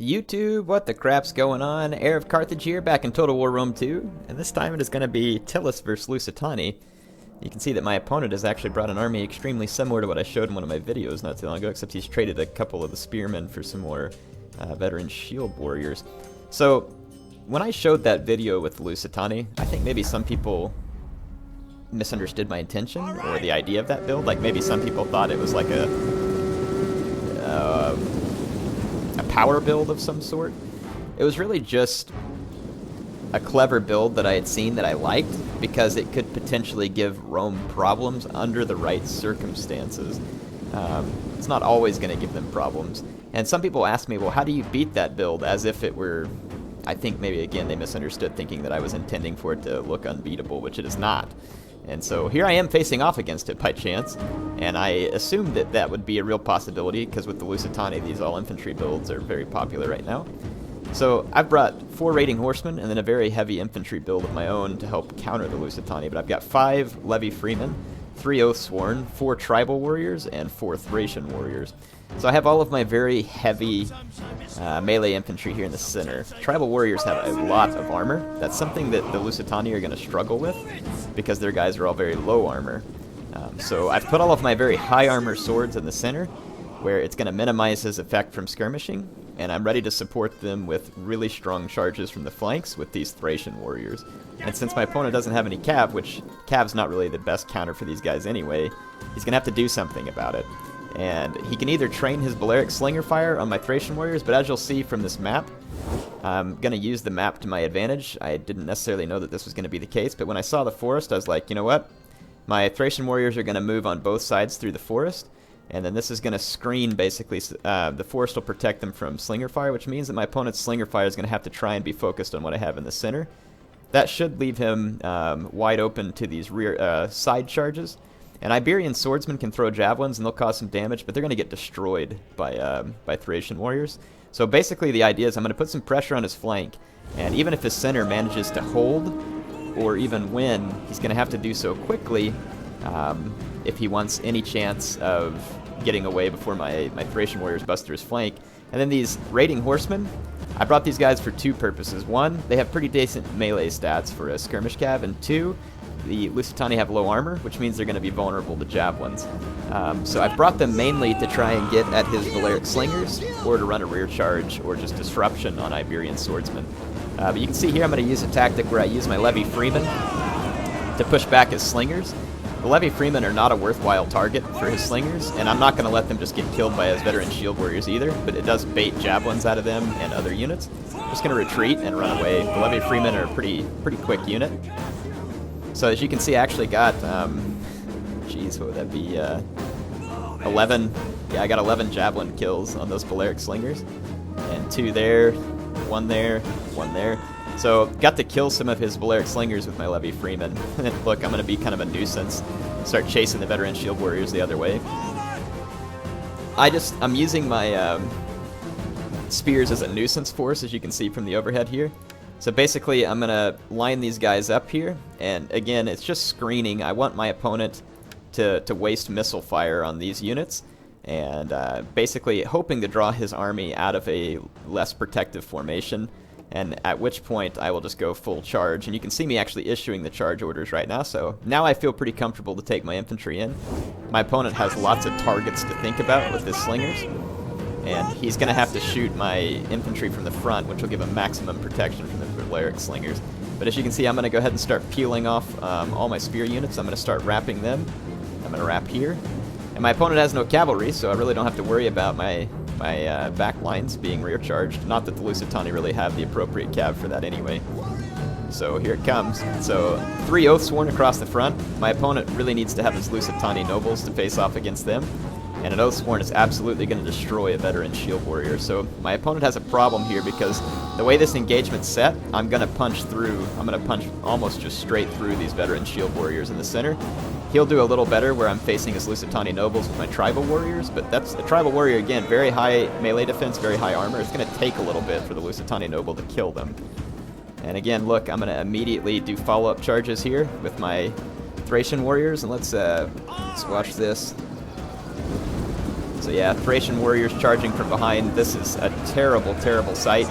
YouTube, what the crap's going on? HeirofCarthage here, back in Total War Rome 2, and this time it is going to be Tylis versus Lusitani. You can see that my opponent has actually brought an army extremely similar to what I showed in one of my videos not too long ago, except he's traded a couple of the spearmen for some more veteran shield warriors. So, when I showed that video with Lusitani, I think maybe some people misunderstood my intention or the idea of that build. Like maybe some people thought it was like a power build of some sort. It was really just a clever build that I had seen that I liked because it could potentially give Rome problems under the right circumstances. It's not always going to give them problems. And some people ask me, well, how do you beat that build? As if it were, I think maybe again they misunderstood, thinking that I was intending for it to look unbeatable, which it is not. And so here I am facing off against it by chance, and I assumed that that would be a real possibility because with the Lusitani, these all-infantry builds are very popular right now. So I've brought 4 raiding horsemen and then a very heavy infantry build of my own to help counter the Lusitani, but I've got 5 levy freemen, 3 oath-sworn, 4 tribal warriors, and 4 Thracian warriors. So I have all of my very heavy melee infantry here in the center. Tribal warriors have a lot of armor. That's something that the Lusitani are going to struggle with because their guys are all very low armor. So I've put all of my very high armor swords in the center where it's going to minimize his effect from skirmishing, and I'm ready to support them with really strong charges from the flanks with these Thracian warriors. And since my opponent doesn't have any cav, which cav's not really the best counter for these guys anyway, he's going to have to do something about it. And he can either train his Balearic Slinger Fire on my Thracian warriors, but as you'll see from this map, I'm going to use the map to my advantage. I didn't necessarily know that this was going to be the case, but when I saw the forest, I was like, you know what? My Thracian warriors are going to move on both sides through the forest, and then this is going to screen, basically, the forest will protect them from Slinger Fire, which means that my opponent's Slinger Fire is going to have to try and be focused on what I have in the center. That should leave him wide open to these rear side charges. And Iberian swordsmen can throw javelins and they'll cause some damage, but they're going to get destroyed by Thracian warriors. So basically the idea is I'm going to put some pressure on his flank, and even if his center manages to hold or even win, he's going to have to do so quickly if he wants any chance of getting away before my Thracian warriors bust through his flank. And then these raiding horsemen, I brought these guys for 2 purposes. 1, they have pretty decent melee stats for a skirmish cav, and 2, the Lusitani have low armor, which means they're going to be vulnerable to javelins. So I brought them mainly to try and get at his Balearic Slingers, or to run a rear charge, or just disruption on Iberian swordsmen. But you can see here I'm going to use a tactic where I use my levy freemen to push back his slingers. The levy freemen are not a worthwhile target for his slingers, and I'm not going to let them just get killed by his veteran shield warriors either, but it does bait javelins out of them and other units. I'm just going to retreat and run away. The levy freemen are a pretty quick unit. So as you can see, I actually got, geez, what would that be, 11, yeah, I got 11 javelin kills on those Balearic Slingers, and 2 there, 1 there, 1 there. So got to kill some of his Balearic Slingers with my levy freemen. And look, I'm going to be kind of a nuisance, start chasing the veteran shield warriors the other way. I'm using my spears as a nuisance force, as you can see from the overhead here. So basically, I'm going to line these guys up here, and again, it's just screening. I want my opponent to waste missile fire on these units, and basically hoping to draw his army out of a less protective formation, and at which point I will just go full charge. And you can see me actually issuing the charge orders right now, so now I feel pretty comfortable to take my infantry in. My opponent has lots of targets to think about with his slingers, and he's going to have to shoot my infantry from the front, which will give him maximum protection from the Balearic Slingers. But as you can see, I'm going to go ahead and start peeling off all my spear units. I'm going to start wrapping them. I'm going to wrap here. And my opponent has no cavalry, so I really don't have to worry about my back lines being rear charged. Not that the Lusitani really have the appropriate cav for that anyway. So here it comes. So 3 oath-sworn across the front. My opponent really needs to have his Lusitani nobles to face off against them. And an oath-sworn is absolutely going to destroy a veteran shield warrior. So my opponent has a problem here because the way this engagement's set, I'm going to punch almost just straight through these veteran shield warriors in the center. He'll do a little better where I'm facing his Lusitani nobles with my tribal warriors, but that's a tribal warrior, again, very high melee defense, very high armor. It's going to take a little bit for the Lusitani noble to kill them. And again, look, I'm going to immediately do follow-up charges here with my Thracian warriors, and let's watch this. So yeah, Thracian warriors charging from behind. This is a terrible, terrible sight.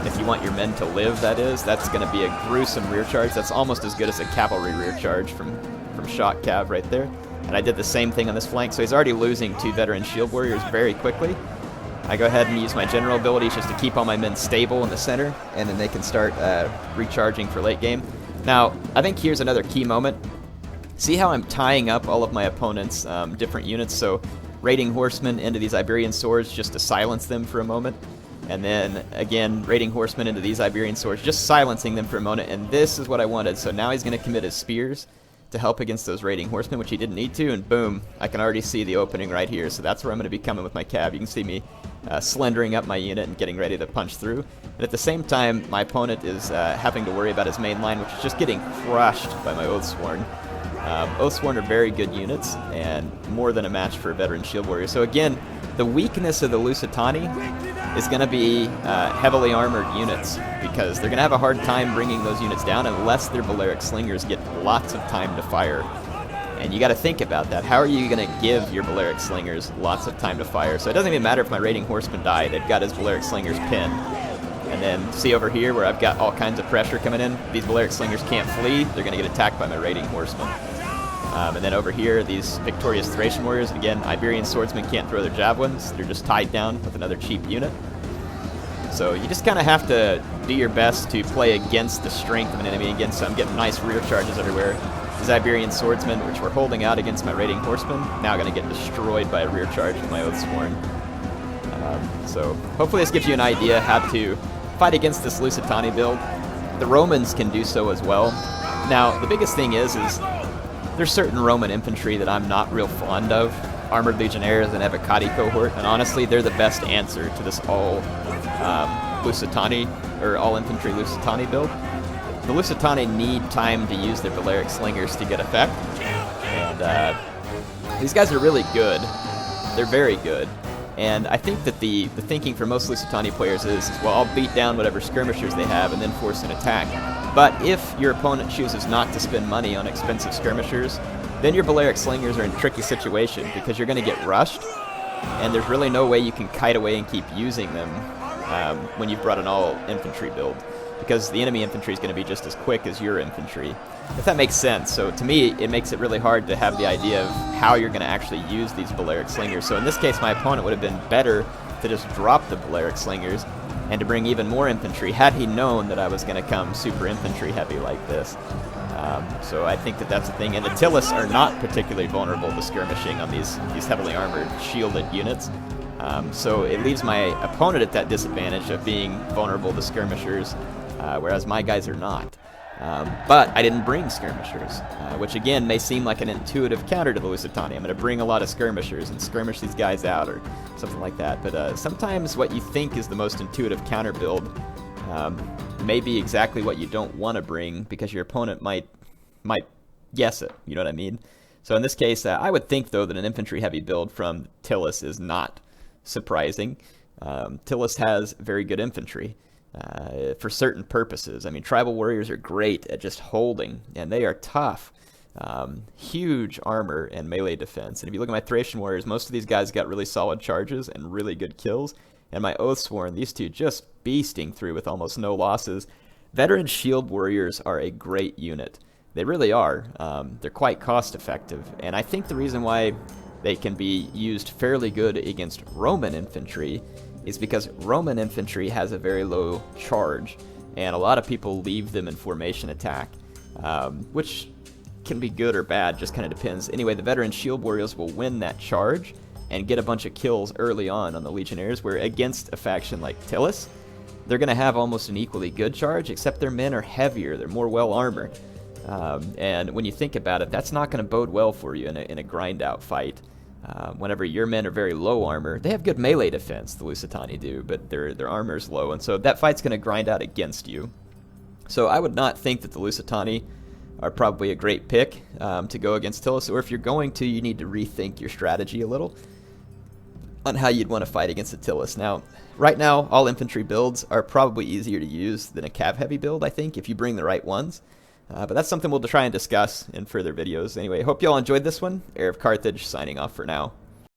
If you want your men to live, that is. That's going to be a gruesome rear charge. That's almost as good as a cavalry rear charge from shock cav right there. And I did the same thing on this flank, so he's already losing 2 veteran shield warriors very quickly. I go ahead and use my general abilities just to keep all my men stable in the center, and then they can start recharging for late game. Now, I think here's another key moment. See how I'm tying up all of my opponent's different units? So raiding horsemen into these Iberian swords just to silence them for a moment. And then, again, raiding horsemen into these Iberian swords, just silencing them for a moment. And this is what I wanted. So now he's going to commit his spears to help against those raiding horsemen, which he didn't need to. And boom, I can already see the opening right here. So that's where I'm going to be coming with my cav. You can see me slendering up my unit and getting ready to punch through. And at the same time, my opponent is having to worry about his main line, which is just getting crushed by my Oathsworn. Oathsworn are very good units and more than a match for a veteran shield warrior. So again, the weakness of the Lusitani is going to be heavily armored units, because they're going to have a hard time bringing those units down unless their Balearic Slingers get lots of time to fire. And you got to think about that. How are you going to give your Balearic Slingers lots of time to fire? So it doesn't even matter if my raiding horsemen die. They've got his Balearic Slingers pinned. And then see over here where I've got all kinds of pressure coming in. These Balearic Slingers can't flee. They're going to get attacked by my raiding horsemen. And then over here, these victorious Thracian warriors. Again, Iberian swordsmen can't throw their javelins. They're just tied down with another cheap unit. So you just kind of have to do your best to play against the strength of an enemy. Again, so I'm getting nice rear charges everywhere. These Iberian swordsmen, which were holding out against my raiding horsemen, now going to get destroyed by a rear charge of my Oathsworn. So hopefully this gives you an idea how to fight against this Lusitani build. The Romans can do so as well. Now, the biggest thing is there's certain Roman infantry that I'm not real fond of. Armored Legionnaires and Evocati cohort, and honestly, they're the best answer to this all Lusitani, or all infantry Lusitani build. The Lusitani need time to use their Balearic Slingers to get effect, and these guys are really good. They're very good. And I think that the thinking for most Lusitani players is, well, I'll beat down whatever skirmishers they have and then force an attack. But if your opponent chooses not to spend money on expensive skirmishers, then your Balearic Slingers are in a tricky situation, because you're going to get rushed, and there's really no way you can kite away and keep using them when you've brought an all-infantry build, because the enemy infantry is going to be just as quick as your infantry, if that makes sense. So to me, it makes it really hard to have the idea of how you're going to actually use these Balearic Slingers. So in this case, my opponent would have been better to just drop the Balearic Slingers and to bring even more infantry, had he known that I was going to come super infantry heavy like this. So I think that that's the thing. And the Tylis are not particularly vulnerable to skirmishing on these heavily armored, shielded units. So it leaves my opponent at that disadvantage of being vulnerable to skirmishers, whereas my guys are not. But I didn't bring skirmishers, which again may seem like an intuitive counter to the Lusitani. I'm going to bring a lot of skirmishers and skirmish these guys out or something like that. But sometimes what you think is the most intuitive counter build may be exactly what you don't want to bring, because your opponent might guess it, you know what I mean? So in this case, I would think, though, that an infantry-heavy build from Tylis is not surprising. Tylis has very good infantry for certain purposes. I mean, tribal warriors are great at just holding, and they are tough. Huge armor and melee defense. And if you look at my Thracian warriors, most of these guys got really solid charges and really good kills. And my Oathsworn, these two just beasting through with almost no losses. Veteran shield warriors are a great unit. They really are. They're quite cost effective. And I think the reason why they can be used fairly good against Roman infantry is because Roman infantry has a very low charge. And a lot of people leave them in formation attack, which can be good or bad, just kind of depends. Anyway, the veteran shield warriors will win that charge and get a bunch of kills early on the Legionnaires, where against a faction like Tylis, they're going to have almost an equally good charge, except their men are heavier, they're more well-armored. And when you think about it, that's not going to bode well for you in a grind-out fight. Whenever your men are very low armor, they have good melee defense, the Lusitani do, but their armor's low, and so that fight's going to grind out against you. So I would not think that the Lusitani are probably a great pick to go against Tylis, or if you're going to, you need to rethink your strategy a little on how you'd want to fight against the Tylis. Now, right now, all infantry builds are probably easier to use than a cav-heavy build, I think, if you bring the right ones. But that's something we'll try and discuss in further videos. Anyway, hope you all enjoyed this one. HeirofCarthage signing off for now.